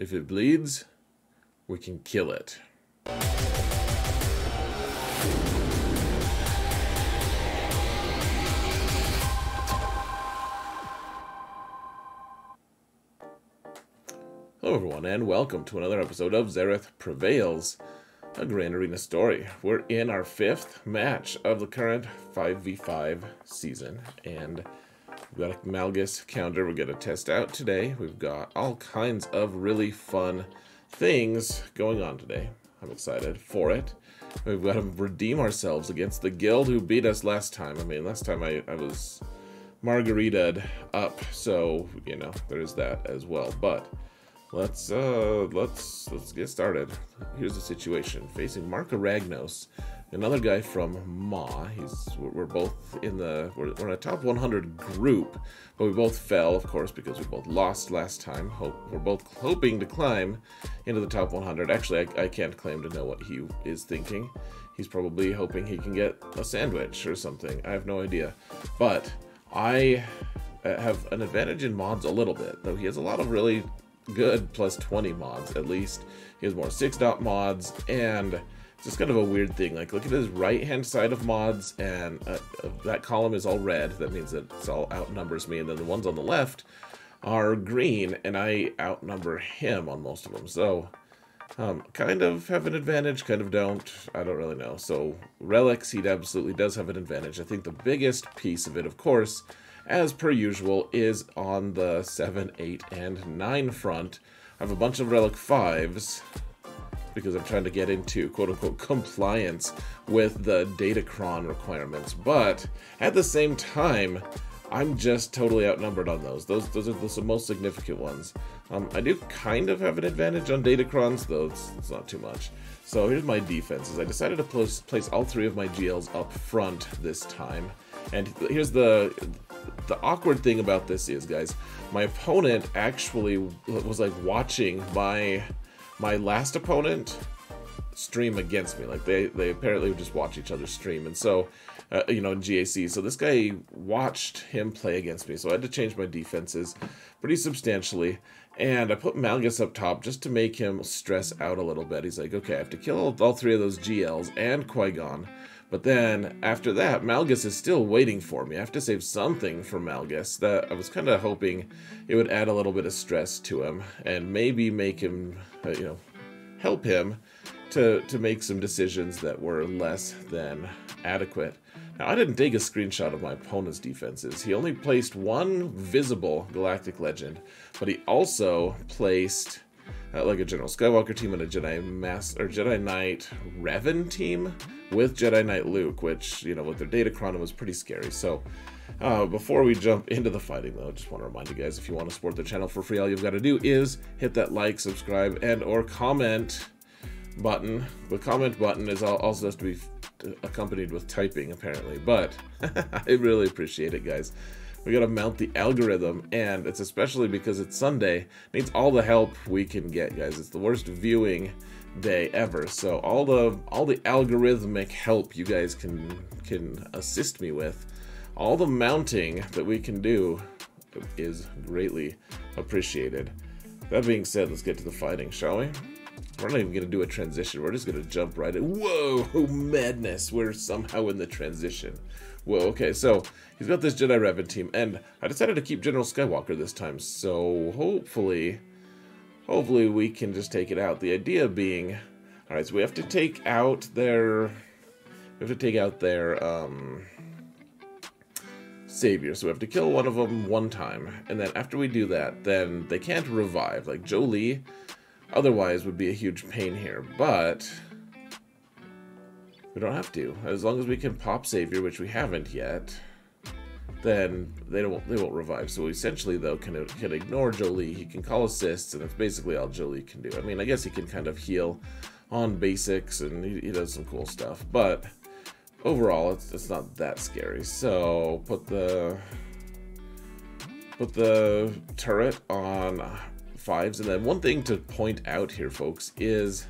If it bleeds, we can kill it. Hello everyone, and welcome to another episode of Xaereth Prevails, a Grand Arena story. We're in our 5th match of the current 5v5 season, and we've got a Malgus counter we're going to test out today. We've got all kinds of really fun things going on today. I'm excited for it. We've got to redeem ourselves against the guild who beat us last time. I mean, last time I was margarita'd up, so, you know, there's that as well. But let's get started. Here's the situation. Facing Marka Ragnos, another guy from Maul. We're both in we're in a top 100 group, but we both fell, of course, because we both lost last time. We're both hoping to climb into the top 100. Actually, I can't claim to know what he is thinking. He's probably hoping he can get a sandwich or something. I have no idea. But I have an advantage in mods a little bit, though he has a lot of really good plus 20 mods. At least he has more 6-dot mods, and it's just kind of a weird thing. Like, look at his right hand side of mods, and that column is all red. That means that it's all outnumbers me, and then the ones on the left are green, and I outnumber him on most of them. So kind of have an advantage, kind of don't. I don't really know. So relics, he absolutely does have an advantage. I think the biggest piece of it, of course, as per usual, is on the 7, 8, and 9 front. I have a bunch of Relic 5s because I'm trying to get into quote-unquote compliance with the Datacron requirements, but at the same time, I'm just totally outnumbered on those. Those are the most significant ones. I do kind of have an advantage on Datacrons, though it's not too much. So here's my defenses. I decided to place all 3 of my GLs up front this time, and here's the awkward thing about this is, guys, my opponent actually was like watching my last opponent stream against me. Like they apparently would just watch each other stream, and so you know, in GAC, so this guy watched him play against me, so I had to change my defenses pretty substantially, and I put Malgus up top just to make him stress out a little bit. He's like, okay, I have to kill all 3 of those GLs and Qui-Gon. But then, after that, Malgus is still waiting for me. I have to save something for Malgus. That I was kind of hoping it would add a little bit of stress to him, and maybe make him, you know, help him to make some decisions that were less than adequate. Now, I didn't take a screenshot of my opponent's defenses. He only placed 1 visible Galactic Legend, but he also placed like a General Skywalker team and a Jedi Knight Revan team with Jedi Knight Luke, which, you know, with their Datacron was pretty scary. So before we jump into the fighting, though, I just want to remind you guys, if you want to support the channel for free, all you've got to do is hit that like, subscribe, and or comment button. The comment button is also has to be accompanied with typing, apparently, but I really appreciate it, guys. We gotta mount the algorithm, and it's especially because it's Sunday, needs all the help we can get, guys. It's the worst viewing day ever, so all the algorithmic help you guys can assist me with, all the mounting that we can do is greatly appreciated. That being said, let's get to the fighting, shall we? We're not even gonna do a transition. We're just gonna jump right in. Whoa, madness! We're somehow in the transition. Whoa, okay, so he's got this Jedi Revan team, and I decided to keep General Skywalker this time, so hopefully we can just take it out. The idea being, alright, so we have to take out their savior, so we have to kill one of them one time, and then after we do that, then they can't revive. Like Jolie otherwise would be a huge pain here, but we don't have to. As long as we can pop Savior, which we haven't yet, then they won't revive. So essentially, though, can ignore Jolie. He can call assists, and that's basically all Jolie can do. I mean, I guess he can kind of heal on basics, and he does some cool stuff. But overall, it's not that scary. So put the turret on 5s, and then one thing to point out here, folks, is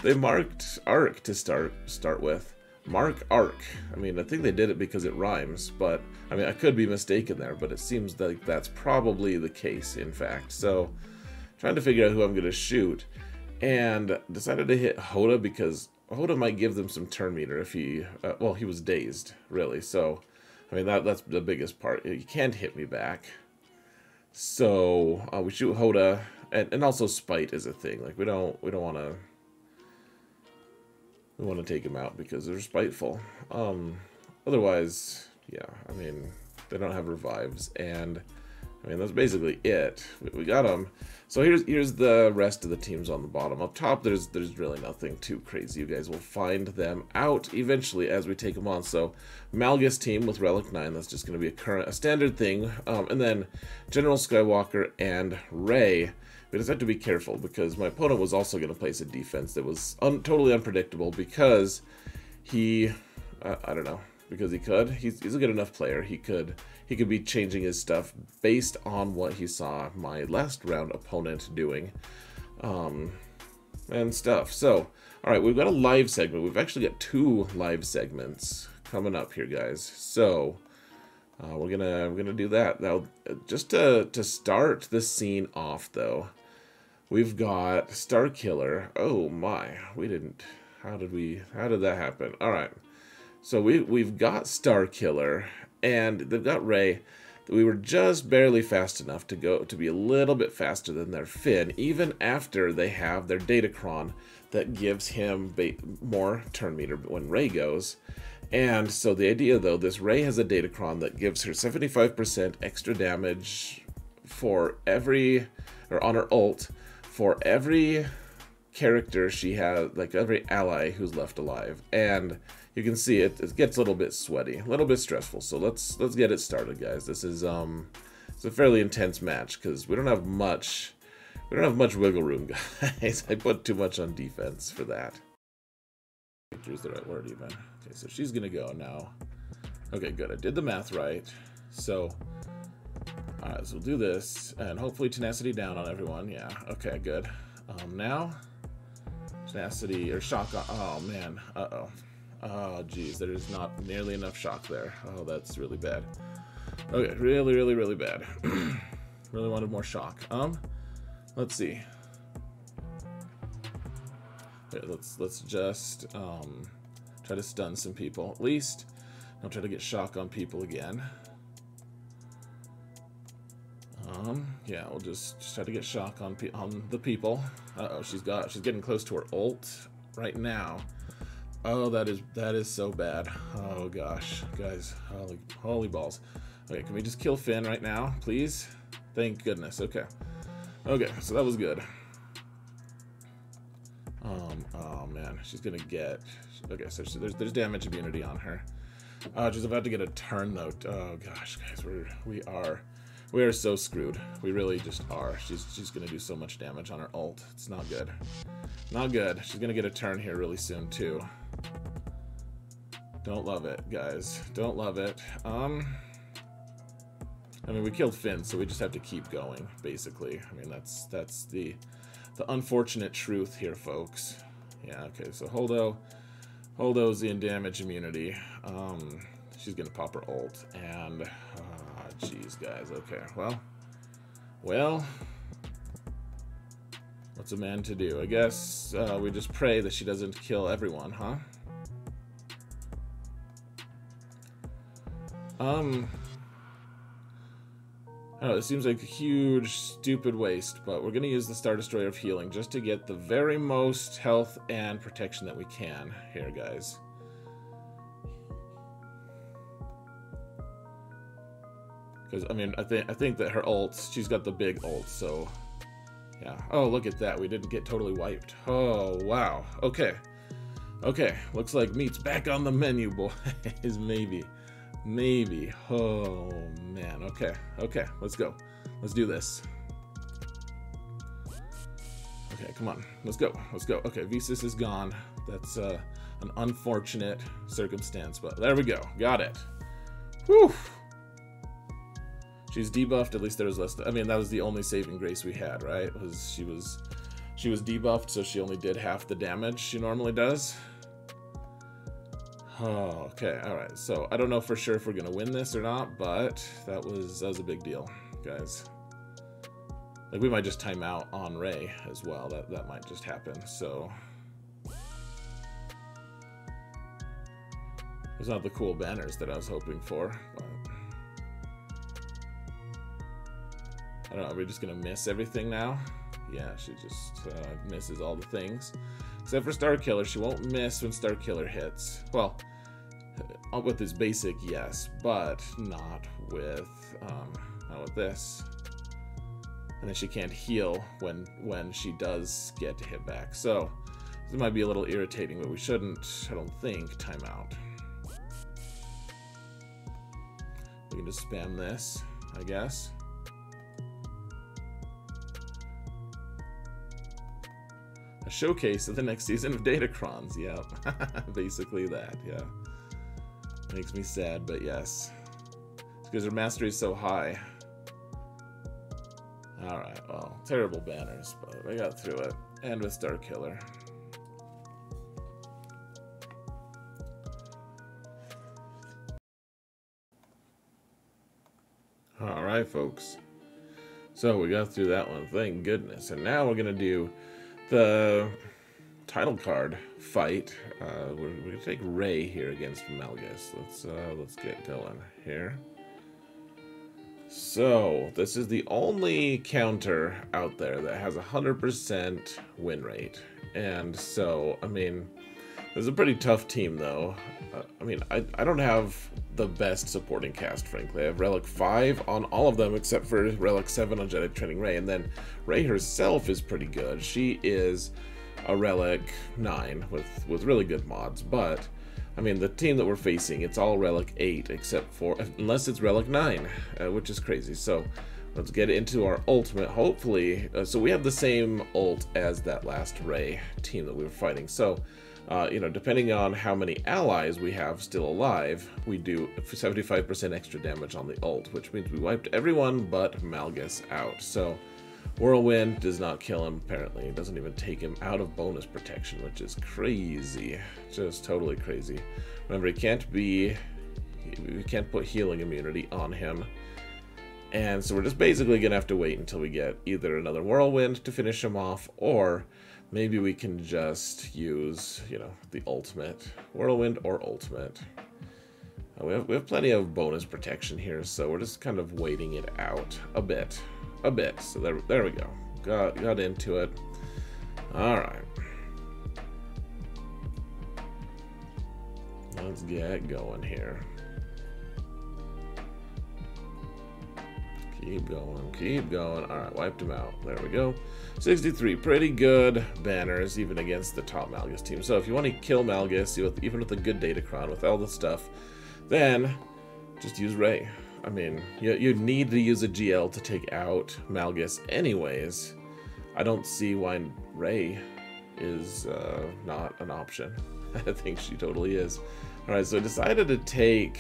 they marked arc to start with. Mark arc. I mean, I think they did it because it rhymes, but I mean, I could be mistaken there, but it seems like that's probably the case, in fact. So trying to figure out who I'm going to shoot, and decided to hit Hoda because Hoda might give them some turn meter if he, well, he was dazed, really. So, I mean, that's the biggest part. You can't hit me back. So, we shoot Hoda, and also spite is a thing. Like, we don't want to, we want to take him out because they're spiteful. Otherwise, yeah, I mean, they don't have revives, and I mean, that's basically it. We got them. So here's the rest of the teams on the bottom. Up top, there's really nothing too crazy. You guys will find them out eventually as we take them on. So Malgus team with Relic 9, that's just going to be a standard thing. And then General Skywalker and Rey. We just have to be careful because my opponent was also going to place a defense that was totally unpredictable because he, I don't know, because he could. He's a good enough player. He could be changing his stuff based on what he saw my last round opponent doing, and stuff. So, all right, we've got a live segment. We've actually got 2 live segments coming up here, guys. So, we're gonna do that now. Just to start the scene off, though, we've got Starkiller. Oh my, we didn't. How did that happen? All right. So we've got Starkiller, and they've got Rey. We were just barely fast enough to be a little bit faster than their Finn, even after they have their Datacron that gives him more turn meter when Rey goes. And so the idea, though, this Rey has a Datacron that gives her 75% extra damage for every, or on her ult, for every character she has, like every ally who's left alive. And you can see it gets a little bit sweaty, a little bit stressful. So let's get it started, guys. This is it's a fairly intense match because we don't have much wiggle room, guys. I put too much on defense for that. Is the right word even? Okay, so she's gonna go now. Okay, good. I did the math right. So, all right, so we'll do this and hopefully tenacity down on everyone. Yeah. Okay, good. Now tenacity or shock on. Oh man. Uh-oh. Oh, geez, there's not nearly enough shock there. Oh, that's really bad. Okay, really bad. Really wanted more shock. Let's see. Okay, let's just try to stun some people at least. Don't try to get shock on people again. Yeah, we'll just try to get shock on the people. Uh-oh, she's getting close to her ult right now. Oh, that is so bad. Oh gosh, guys, holy balls. Okay, can we just kill Finn right now, please? Thank goodness. Okay, so that was good. Oh man, she's gonna get. Okay, so there's damage immunity on her. She's about to get a turn though. Oh gosh, guys, we are so screwed. We really just are. She's gonna do so much damage on her ult. It's not good. Not good. She's gonna get a turn here really soon too. Don't love it, guys. Don't love it. I mean, we killed Finn, so we just have to keep going, basically. I mean, that's the unfortunate truth here, folks. Yeah, okay, so Holdo's in damage immunity. She's gonna pop her ult, and jeez, guys. Okay, well, what's a man to do? I guess we just pray that she doesn't kill everyone, huh? I don't know, it seems like a huge, stupid waste, but we're going to use the Star Destroyer of Healing just to get the very most health and protection that we can here, guys. Because, I mean, I think that her ult, she's got the big ult, so, yeah. Oh, look at that. We didn't get totally wiped. Oh, wow. Okay. Okay, looks like meat's back on the menu, boys. Maybe. Oh, man. Okay, let's go. Let's do this. Okay, come on. Let's go. Okay, Visas is gone. That's an unfortunate circumstance, but there we go. Got it. Whew. She's debuffed. At least there was less. I mean, that was the only saving grace we had, right? She was debuffed, so she only did half the damage she normally does. Oh, okay, all right. So I don't know for sure if we're gonna win this or not, but that was a big deal, guys. Like, we might just time out on Rey as well. That might just happen, so... It's not the cool banners that I was hoping for, but... I don't know, are we just gonna miss everything now? Yeah, she just misses all the things. Except for Starkiller, she won't miss when Starkiller hits. Well, with this basic, yes, but not with this. And then she can't heal when she does get to hit back. So, this might be a little irritating, but we shouldn't, I don't think, time out. We can just spam this, I guess. A showcase of the next season of Datacrons, yep. Basically that, yeah. Makes me sad, but yes. It's because her mastery is so high. Alright, well, terrible banners, but we got through it. And with Starkiller. Alright, folks. So we got through that one, thank goodness. And now we're gonna do the title card fight. We're gonna take Rey here against Malgus. Let's get going here. So this is the only counter out there that has 100% win rate, and so I mean, this is a pretty tough team though. I mean, I don't have the best supporting cast, frankly. I have Relic 5 on all of them except for Relic 7 on Jedi Training Rey, and then Rey herself is pretty good. She is a Relic 9 with really good mods, but I mean, the team that we're facing, it's all Relic 8 except for, unless it's Relic 9, which is crazy. So let's get into our ultimate, hopefully. So we have the same ult as that last Rey team that we were fighting. So you know, depending on how many allies we have still alive, we do 75% extra damage on the ult, which means we wiped everyone but Malgus out. So Whirlwind does not kill him, apparently. It doesn't even take him out of bonus protection, which is crazy. Just totally crazy. Remember, we can't put healing immunity on him. And so we're just basically going to have to wait until we get either another Whirlwind to finish him off, or maybe we can just use, you know, the ultimate. Whirlwind or ultimate. We have plenty of bonus protection here, so we're just kind of waiting it out a bit. So there we go. Got into it. Alright. Let's get going here. Keep going. Alright, wiped him out. There we go. 63, pretty good banners, even against the top Malgus team. So if you want to kill Malgus, even with a good Datacron, with all the stuff, then just use Rey. I mean, you need to use a GL to take out Malgus anyways. I don't see why Rey is not an option. I think she totally is. Alright, so I decided to take...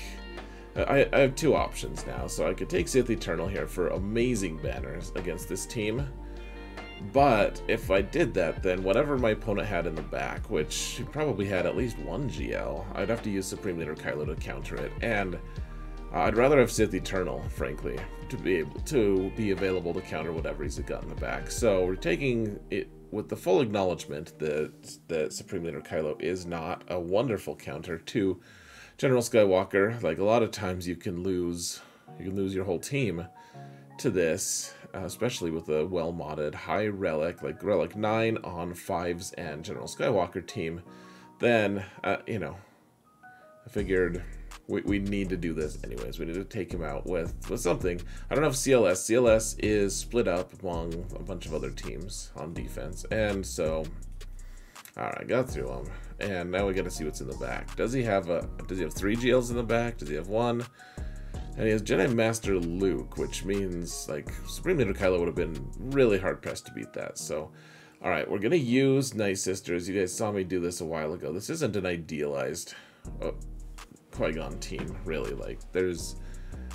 I have two options now. So I could take Sith Eternal here for amazing banners against this team. But if I did that, then whatever my opponent had in the back, which he probably had at least one GL, I'd have to use Supreme Leader Kylo to counter it. And I'd rather have Sith Eternal, frankly, to be able to be available to counter whatever he's got in the back. So we're taking it with the full acknowledgement that Supreme Leader Kylo is not a wonderful counter to General Skywalker. Like, a lot of times you can lose your whole team to this, especially with a well-modded high relic, like Relic 9 on 5s and General Skywalker team. Then, you know, I figured we need to do this anyways. We need to take him out with something. I don't have CLS. CLS is split up among a bunch of other teams on defense. And so, alright, got through him. And now we got to see what's in the back. Does he have 3 GLs in the back? Does he have 1? And he has Jedi Master Luke, which means, like, Supreme Leader Kylo would have been really hard-pressed to beat that. So, alright, we're going to use Night Sisters. You guys saw me do this a while ago. This isn't an idealized Qui-Gon team, really. Like, there's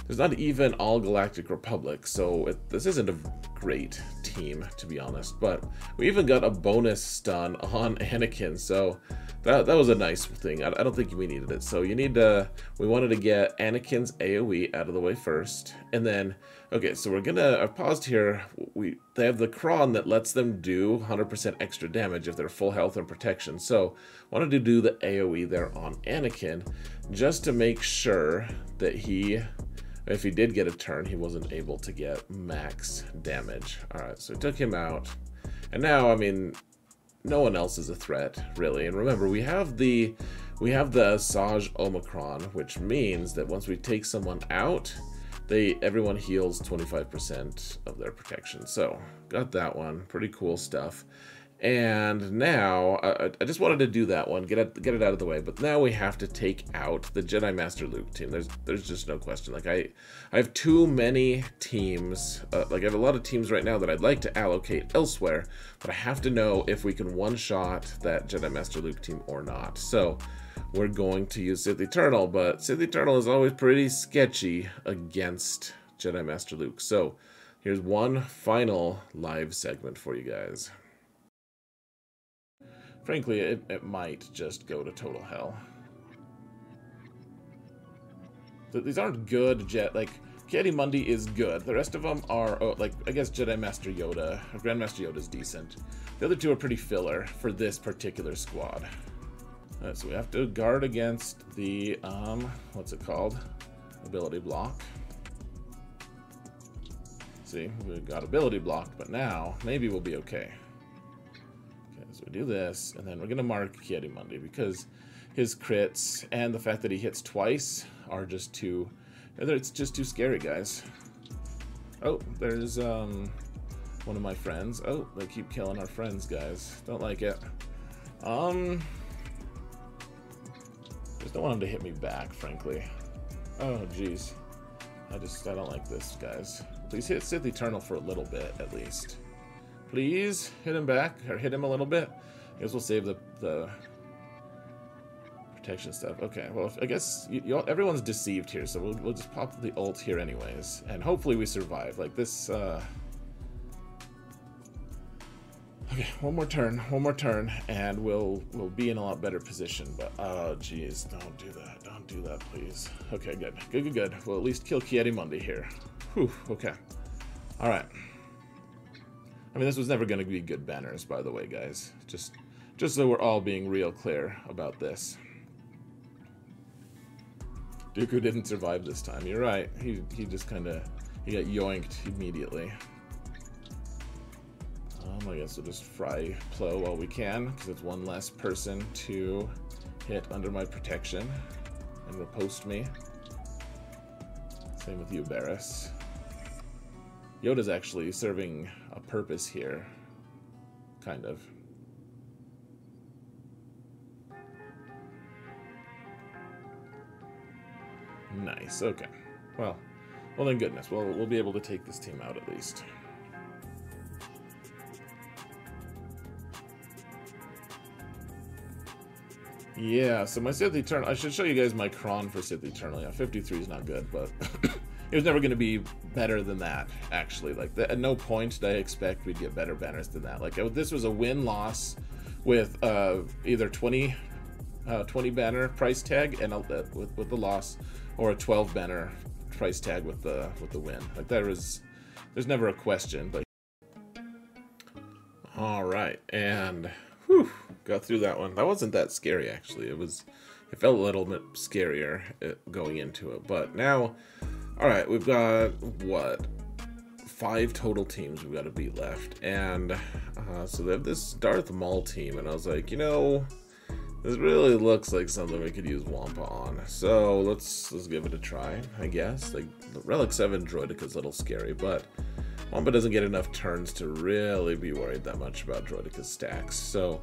not even all Galactic Republic, so this isn't a great team, to be honest. But we even got a bonus stun on Anakin, so that was a nice thing. I don't think we needed it. So we wanted to get Anakin's AoE out of the way first, and then Okay, so we're gonna, I paused here. They have the cron that lets them do 100% extra damage if they're full health and protection. So wanted to do the AoE there on Anakin just to make sure that if he did get a turn, he wasn't able to get max damage. All right, so we took him out. And now, I mean, no one else is a threat, really. And remember, we have the Saj Omicron, which means that once we take someone out, everyone heals 25% of their protection. So got that one, pretty cool stuff. And now I just wanted to do that one, get it out of the way. But now we have to take out the Jedi Master Luke team. There's just no question. Like I have too many teams. Like I have a lot of teams right now that I'd like to allocate elsewhere, but I have to know if we can one-shot that Jedi Master Luke team or not. So we're going to use Sith Eternal, but Sith Eternal is always pretty sketchy against Jedi Master Luke. So here's one final live segment for you guys. Frankly, it might just go to total hell. These aren't good like, Ki-Adi-Mundi is good. The rest of them are, like, I guess Jedi Master Yoda, or Grandmaster Yoda is decent. The other two are pretty filler for this particular squad. So we have to guard against the, what's it called? Ability block. See, we got ability blocked, but now maybe we'll be okay. So we do this, and then we're going to mark Ki-Adi-Mundi because his crits and the fact that he hits twice are just too... It's just too scary, guys. Oh, there's one of my friends. Oh, they keep killing our friends, guys. Don't like it. Just don't want him to hit me back, frankly. Oh, jeez. I don't like this, guys. Please hit Sith Eternal for a little bit, at least. Please hit him back, or hit him a little bit. I guess we'll save the protection stuff. Okay, well, I guess everyone's deceived here, so we'll just pop the ult here anyways, and hopefully we survive. Like this. Okay, one more turn, and we'll be in a lot better position. But oh, jeez, don't do that, please. Okay, good. We'll at least kill Ki-Adi-Mundi here. Whew. Okay. All right. I mean, this was never going to be good banners, by the way, guys. Just so we're all being real clear about this. Dooku didn't survive this time. You're right. He just kind of... He got yoinked immediately. I guess we'll just fry Plo while we can, because it's one less person to hit under my protection and riposte me. Same with you, Barris. Yoda's actually serving a purpose here, kind of. Nice, okay. Well then goodness, we'll be able to take this team out at least. Yeah, so my Sith Eternal, I should show you guys my cron for Sith Eternal. Yeah, 53 is not good, but it was never going to be better than that, actually. Like, at no point did I expect we'd get better banners than that. Like, this was a win-loss with either 20 banner price tag and with the loss, or a 12 banner price tag with the win. Like, there's never a question. But all right, and whew, got through that one. That wasn't that scary, actually. It felt a little bit scarier going into it, but now. All right, we've got, what, 5 total teams we've got to beat left, and so they have this Darth Maul team, and I was like, you know, this really looks like something we could use Wampa on, so let's give it a try, I guess. Like, Relic 7 Droidica's a little scary, but Wampa doesn't get enough turns to really be worried that much about Droidica's stacks, so,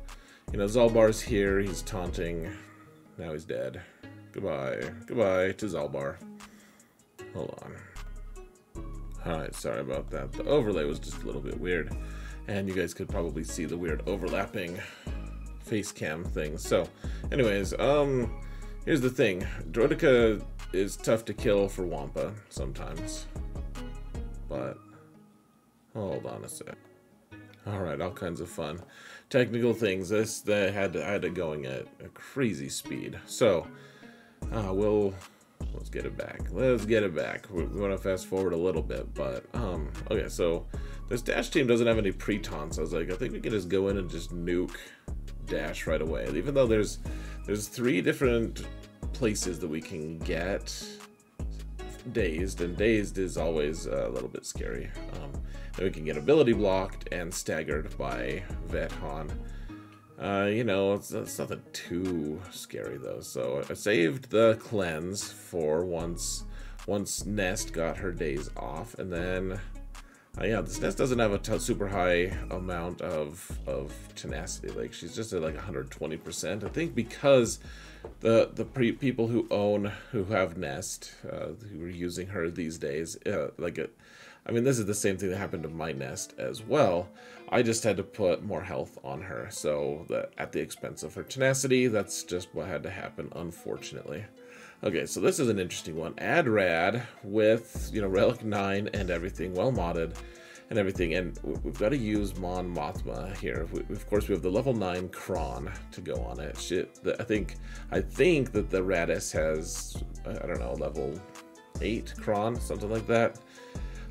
you know, Zalbar's here, he's taunting, now he's dead. Goodbye to Zalbar. Hold on. Alright, sorry about that. The overlay was just a little bit weird. And you guys could probably see the weird overlapping face cam thing. So, anyways, here's the thing. Droidica is tough to kill for Wampa sometimes. But, hold on a sec. Alright, all kinds of fun. Technical things. They had it going at a crazy speed. So, let's get it back. Let's get it back. We want to fast forward a little bit, but okay. So this dash team doesn't have any pre-taunts. I was like, I think we can just go in and just nuke dash right away. Even though there's 3 different places that we can get dazed, and dazed is always a little bit scary. Then we can get ability blocked and staggered by Vet Han. You know, it's nothing too scary though. So I saved the cleanse for once Nest got her days off, and then yeah, this Nest doesn't have a super high amount of tenacity. Like, she's just at like 120%. I think because the people who have Nest, who are using her these days, I mean, this is the same thing that happened to my Nest as well. I just had to put more health on her, so that at the expense of her tenacity, that's just what had to happen, unfortunately. Okay, so this is an interesting one. AdRad with, you know, Relic 9 and everything, well modded and everything, and we've got to use Mon Mothma here. Of course, we have the level 9 Kron to go on it. I think that the Raddus has, I don't know, level 8 Kron, something like that.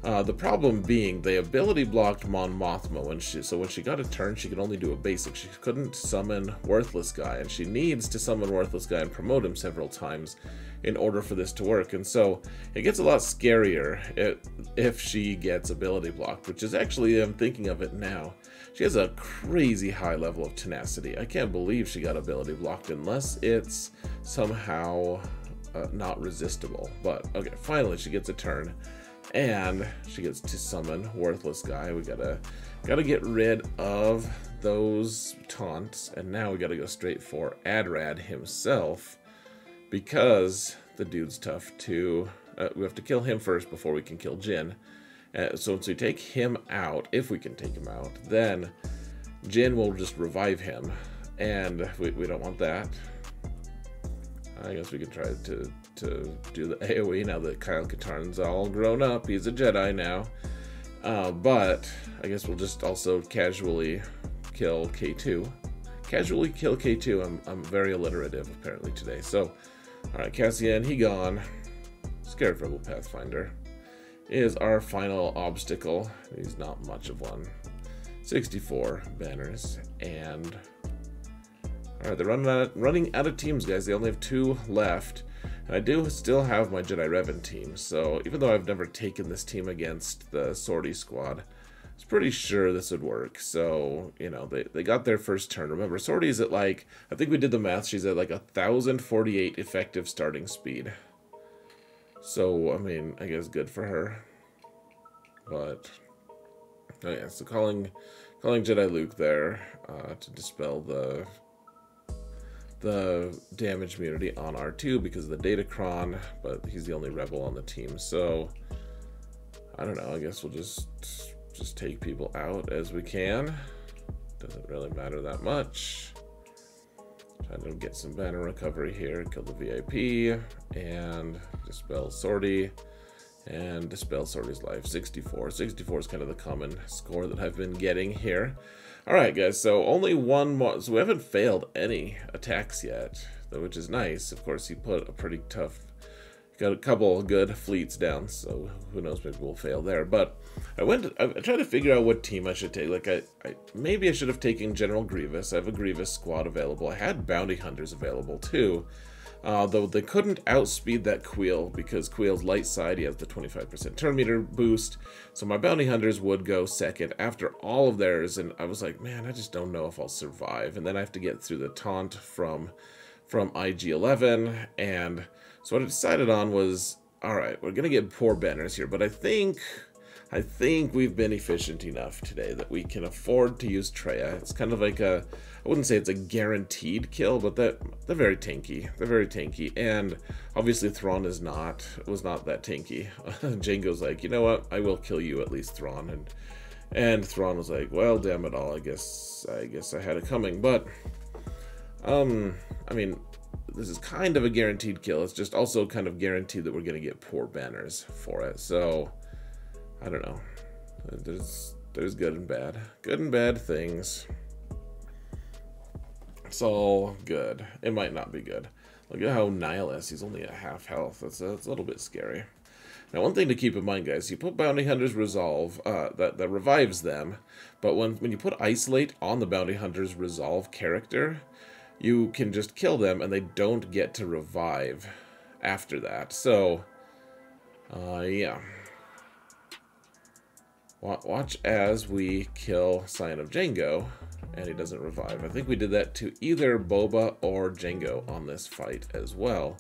The problem being the ability blocked Mon Mothma when she got a turn, she could only do a basic. She couldn't summon Worthless Guy, and she needs to summon Worthless Guy and promote him several times in order for this to work. And so it gets a lot scarier if she gets ability blocked, which is actually, I'm thinking of it now, she has a crazy high level of tenacity. I can't believe she got ability blocked unless it's somehow not resistible. But okay, finally she gets a turn. And she gets to summon Worthless Guy. We gotta get rid of those taunts, and now we gotta go straight for AdRad himself, because the dude's tough to. We have to kill him first before we can kill Jin. So once we take him out, if we can take him out, then Jin will just revive him, and we don't want that. I guess we can try to do the AoE now that Kyle Katarn's all grown up. He's a Jedi now. But I guess we'll just also casually kill K2. Casually kill K2. I'm very alliterative apparently today. So, alright, Cassian, he gone. Scared Rebel Pathfinder is our final obstacle. He's not much of one. 64 banners, and alright, they're running out of teams, guys. They only have 2 left. And I do still have my Jedi Revan team, so even though I've never taken this team against the Sortie squad, I was pretty sure this would work. So, you know, they got their first turn. Remember, Sortie's at like, I think we did the math, she's at like 1,048 effective starting speed. So, I mean, I guess good for her. But, oh yeah, so calling Jedi Luke there to dispel the damage immunity on R2 because of the Datacron, but he's the only rebel on the team, so I don't know, I guess we'll just take people out as we can. Doesn't really matter that much. Trying to get some banner recovery here, kill the VIP, and dispel Sortie, and dispel Sortie's life. 64 is kind of the common score that I've been getting here. Alright guys, so only one more, so we haven't failed any attacks yet, which is nice. Of course, he put a pretty tough, got a couple good fleets down, so who knows, maybe we'll fail there. But I tried to figure out what team I should take. Like, maybe I should have taken General Grievous. I have a Grievous squad available. I had Bounty Hunters available too. Though they couldn't outspeed that Queel because Queel's light side, he has the 25% turn meter boost. So my Bounty Hunters would go second after all of theirs, and I was like, man, I just don't know if I'll survive. And then I have to get through the taunt from IG-11, and so what I decided on was, all right, we're gonna get poor banners here, but I think we've been efficient enough today that we can afford to use Traya. It's kind of like a, I wouldn't say it's a guaranteed kill, but they're very tanky. They're very tanky, and obviously Thrawn was not that tanky. Jango's like, you know what? I will kill you at least, Thrawn, and Thrawn was like, well, damn it all. I guess I had it coming, but I mean, this is kind of a guaranteed kill. It's just also kind of guaranteed that we're gonna get poor banners for it. So I don't know. There's good and bad things. It's all good. It might not be good. Look at how Nihilus, he's only at half health. That's a little bit scary. Now, one thing to keep in mind, guys, you put Bounty Hunter's Resolve, that revives them, but when you put Isolate on the Bounty Hunter's Resolve character, you can just kill them and they don't get to revive after that. So, yeah. Watch as we kill Scion of Jango, and he doesn't revive. I think we did that to either Boba or Jango on this fight as well.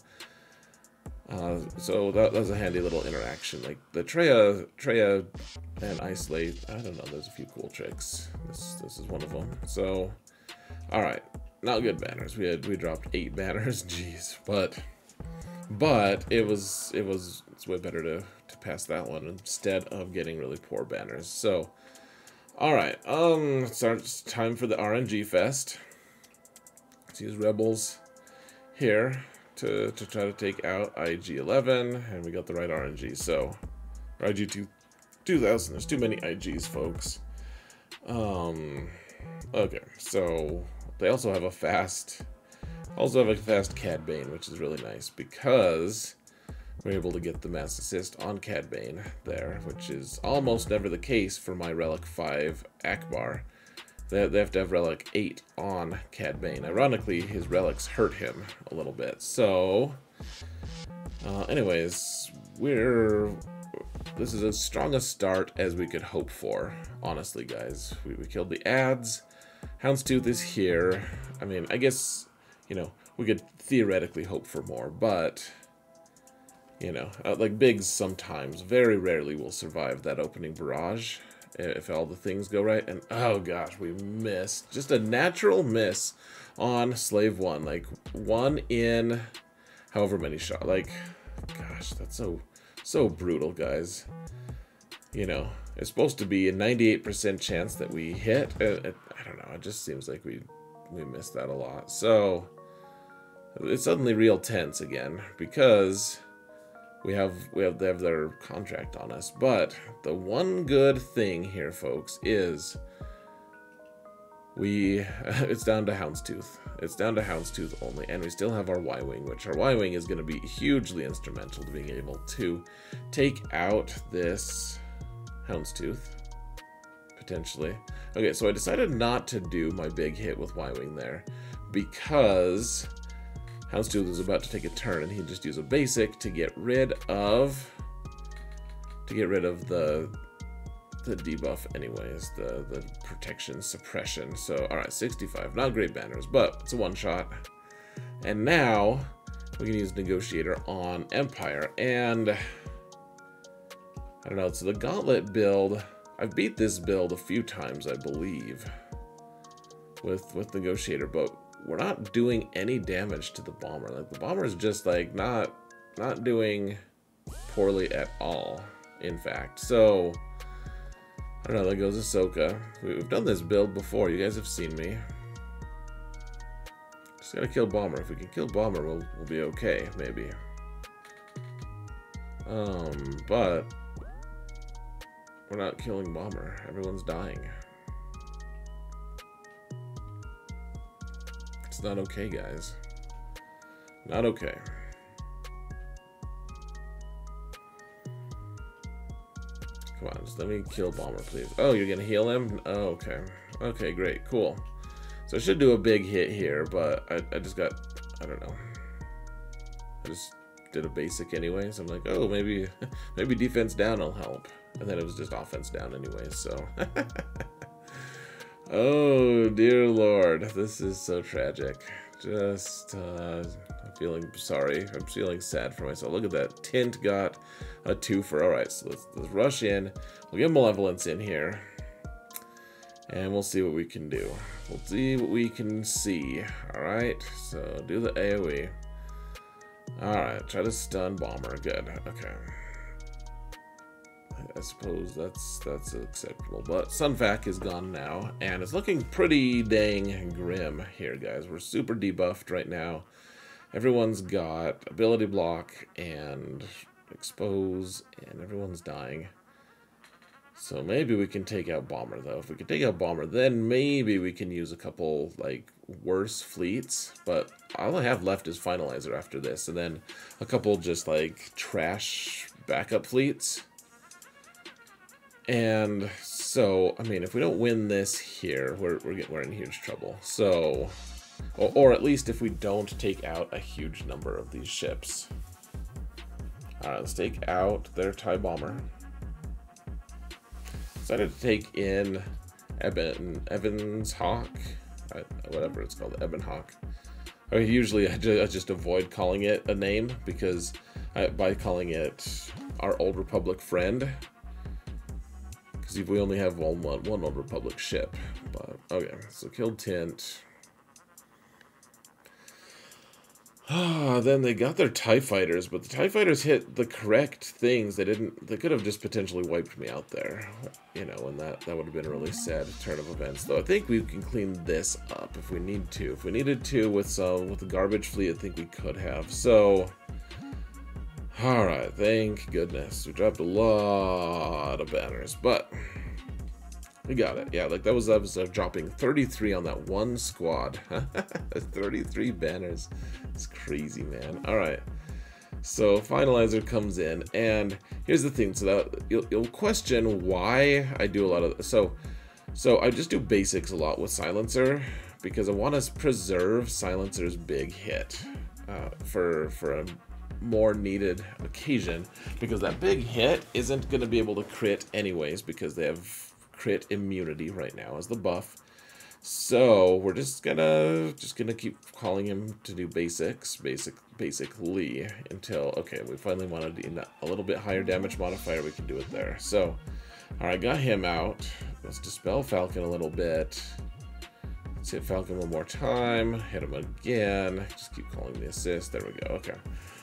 So that was a handy little interaction. Like the Traya and Isolate, I don't know, there's a few cool tricks. This is one of them. So, alright, not good banners. We dropped 8 banners, jeez. But it's way better to pass that one instead of getting really poor banners. So, alright, it's time for the RNG fest. Let's use Rebels here to try to take out IG-11, and we got the right RNG, so IG-2000, there's too many IGs, folks. Okay, so they also have a fast Cad Bane, which is really nice, because we're able to get the Mass Assist on Cad Bane there, which is almost never the case for my Relic 5 Akbar. They have to have Relic 8 on Cad Bane. Ironically, his relics hurt him a little bit. So, anyways, this is as strong a start as we could hope for, honestly, guys. We killed the ads. Houndstooth is here. I mean, I guess, you know, we could theoretically hope for more, but, you know, like Biggs sometimes, very rarely will survive that opening barrage if all the things go right. And oh gosh, we missed. Just a natural miss on Slave 1. Like 1 in however many shots. Like, gosh, that's so brutal, guys. You know, it's supposed to be a 98% chance that we hit. I don't know, it just seems like we missed that a lot. So it's suddenly real tense again, because they have their contract on us. But the one good thing here, folks, is it's down to Houndstooth. It's down to Houndstooth only, and we still have our Y-Wing, which our Y-Wing is going to be hugely instrumental to being able to take out this Houndstooth, potentially. Okay, so I decided not to do my big hit with Y-Wing there, because Houndstooth was about to take a turn, and he'd just use a basic to get rid of the debuff anyways, the protection suppression. So, alright, 65. Not great banners, but it's a one-shot. And now we can use Negotiator on Empire. And I don't know, so the Gauntlet build, I've beat this build a few times, I believe, with Negotiator, but we're not doing any damage to the bomber. Like, the bomber is just like not doing poorly at all, in fact. So I don't know, there goes Ahsoka. We've done this build before, you guys have seen me. Just gotta kill bomber. If we can kill bomber, we'll be okay, maybe. But we're not killing bomber. Everyone's dying. It's not okay, guys. Not okay. Come on, just let me kill bomber, please. Oh, you're gonna heal him? Oh, okay. Okay, great, cool. So I should do a big hit here, but I just got, I don't know. I just did a basic anyway, so I'm like, oh, maybe defense down will help. And then it was just offense down anyway, so. Oh, dear Lord. This is so tragic. Just, I'm feeling sorry. I'm feeling sad for myself. Look at that. Tint got a 2-for. Alright, so let's rush in. We'll get Malevolence in here. And we'll see what we can do. We'll see what we can see. Alright, so do the AoE. Alright, try to stun bomber. Good. Okay. I suppose that's acceptable. But Sunfac is gone now, and it's looking pretty dang grim here, guys. We're super debuffed right now. Everyone's got ability block and expose, and everyone's dying. So maybe we can take out Bomber, though. If we can take out Bomber, then maybe we can use a couple, like, worse fleets. But all I have left is Finalizer after this. And then a couple just, like, trash backup fleets. And so, I mean, if we don't win this here, we're in huge trouble. So, or at least if we don't take out a huge number of these ships. Alright, let's take out their TIE Bomber. Decided to take in Evan's Hawk, whatever it's called, Eben Hawk. Usually I just avoid calling it a name because by calling it our Old Republic friend, because we only have one Old Republic ship. But okay, so killed Tint. Then they got their TIE fighters, but the TIE fighters hit the correct things. They could have just potentially wiped me out there, you know, and that would have been a really sad turn of events. Though I think we can clean this up if we need to. If we needed to with the garbage fleet, I think we could have. So, all right, thank goodness we dropped a lot of banners, but we got it. Yeah, like that was dropping 33 on that one squad. 33 banners. It's crazy, man. All right. So Finalizer comes in, and here's the thing. So that you'll question why I do a lot of so I just do basics a lot with Silencer because I want to preserve Silencer's big hit for a more needed occasion, because that big hit isn't going to be able to crit anyways because they have crit immunity right now as the buff. So we're just gonna keep calling him to do basically until, okay, we finally wanted a little bit higher damage modifier. We can do it there. So all right, got him out. Let's dispel Falcon a little bit. Let's hit Falcon one more time, hit him again, just keep calling the assist. There we go. Okay,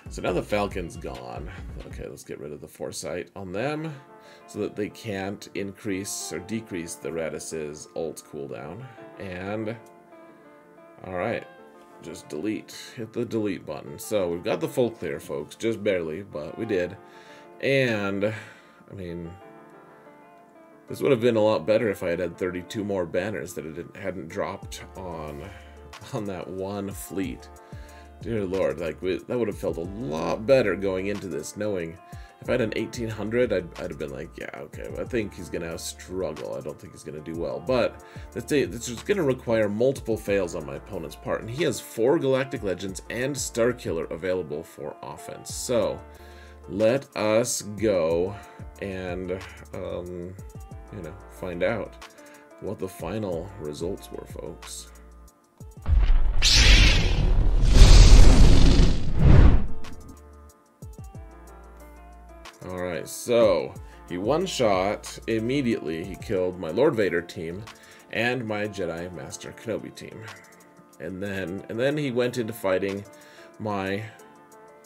so now the Falcon's gone. Okay, let's get rid of the foresight on them so that they can't increase or decrease the Raddus's ult cooldown. And all right, just delete, hit the delete button. So we've got the full clear, folks, just barely, but we did. And I mean, this would have been a lot better if I had 32 more banners that it hadn't dropped on that one fleet. Dear Lord, like that would have felt a lot better going into this, knowing if I had an 1800, I'd have been like, yeah, okay, I think he's going to struggle. I don't think he's going to do well. But this is going to require multiple fails on my opponent's part. And he has 4 Galactic Legends and Starkiller available for offense. So let us go and, you know, find out what the final results were, folks. Alright, so he one-shot immediately. He killed my Lord Vader team and my Jedi Master Kenobi team. And then he went into fighting my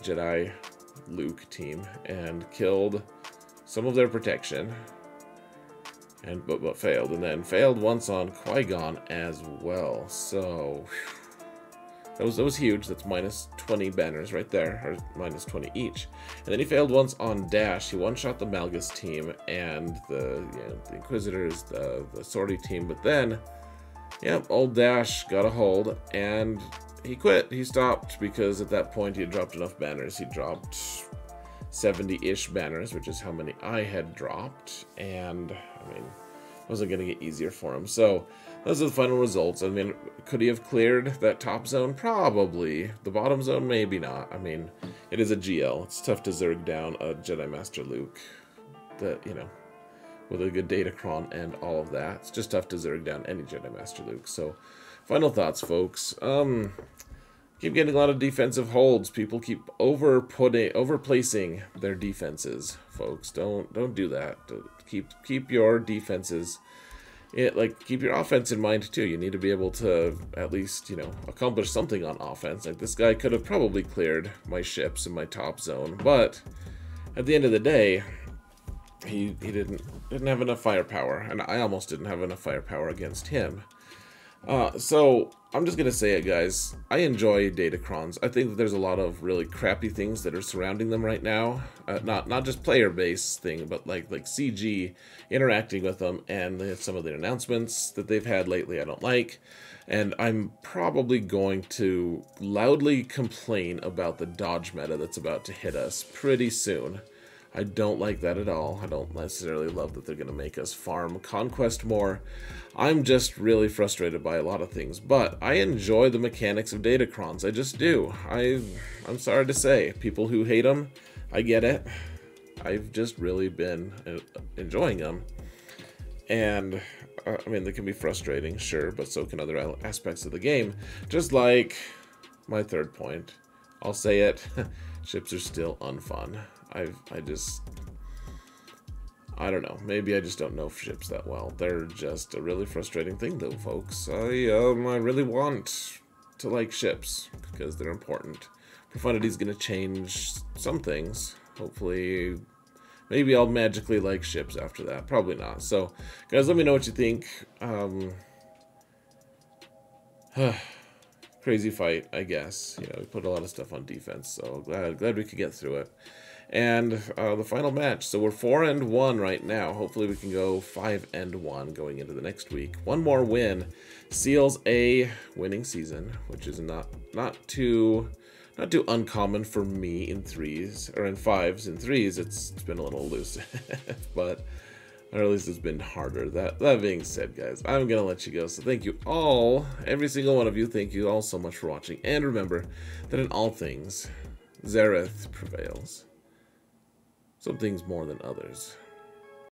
Jedi Luke team and killed some of their protection. But failed, and then failed once on Qui-Gon as well. So that was huge. That's minus 20 banners right there, or minus 20 each. And then he failed once on Dash. He one-shot the Malgus team and the Inquisitors, the Sortie team. But then, yep, old Dash got a hold, and he quit. He stopped because at that point he had dropped enough banners. He dropped 70-ish banners, which is how many I had dropped. And, I mean, it wasn't going to get easier for him. So those are the final results. I mean, could he have cleared that top zone? Probably. The bottom zone? Maybe not. I mean, it is a GL. It's tough to zerg down a Jedi Master Luke that, you know, with a good Datacron and all of that. It's just tough to zerg down any Jedi Master Luke. So, final thoughts, folks. Keep getting a lot of defensive holds. People keep overplacing their defenses, folks. Don't do that. Keep your defenses. Keep your offense in mind too. You need to be able to at least, you know, accomplish something on offense. Like this guy could have probably cleared my ships in my top zone, but at the end of the day, he didn't have enough firepower, and I almost didn't have enough firepower against him. So I'm just going to say it, guys. I enjoy Datacrons. I think that there's a lot of really crappy things that are surrounding them right now. Not just player-based thing, but like CG interacting with them, and some of the announcements that they've had lately I don't like. And I'm probably going to loudly complain about the dodge meta that's about to hit us pretty soon. I don't like that at all. I don't necessarily love that they're going to make us farm Conquest more. I'm just really frustrated by a lot of things, but I enjoy the mechanics of Datacrons. I just do. I'm sorry to say, people who hate them, I get it. I've just really been enjoying them. And, I mean, they can be frustrating, sure, but so can other aspects of the game. Just like my third point. I'll say it. Ships are still unfun. I don't know. Maybe I just don't know ships that well. They're just a really frustrating thing, though, folks. I really want to like ships because they're important. Profundity's gonna change some things. Hopefully, maybe I'll magically like ships after that. Probably not. So, guys, let me know what you think. Crazy fight, I guess. You know, we put a lot of stuff on defense, so glad we could get through it. And the final match. So we're 4-1 right now. Hopefully we can go 5-1 going into the next week. One more win seals a winning season, which is not too uncommon for me in 3s or in 5s. In 3s, it's been a little elusive, but or at least it's been harder. That being said, guys, I'm gonna let you go. So thank you all, every single one of you. Thank you all so much for watching. And remember that in all things, Xaereth prevails. Some things more than others.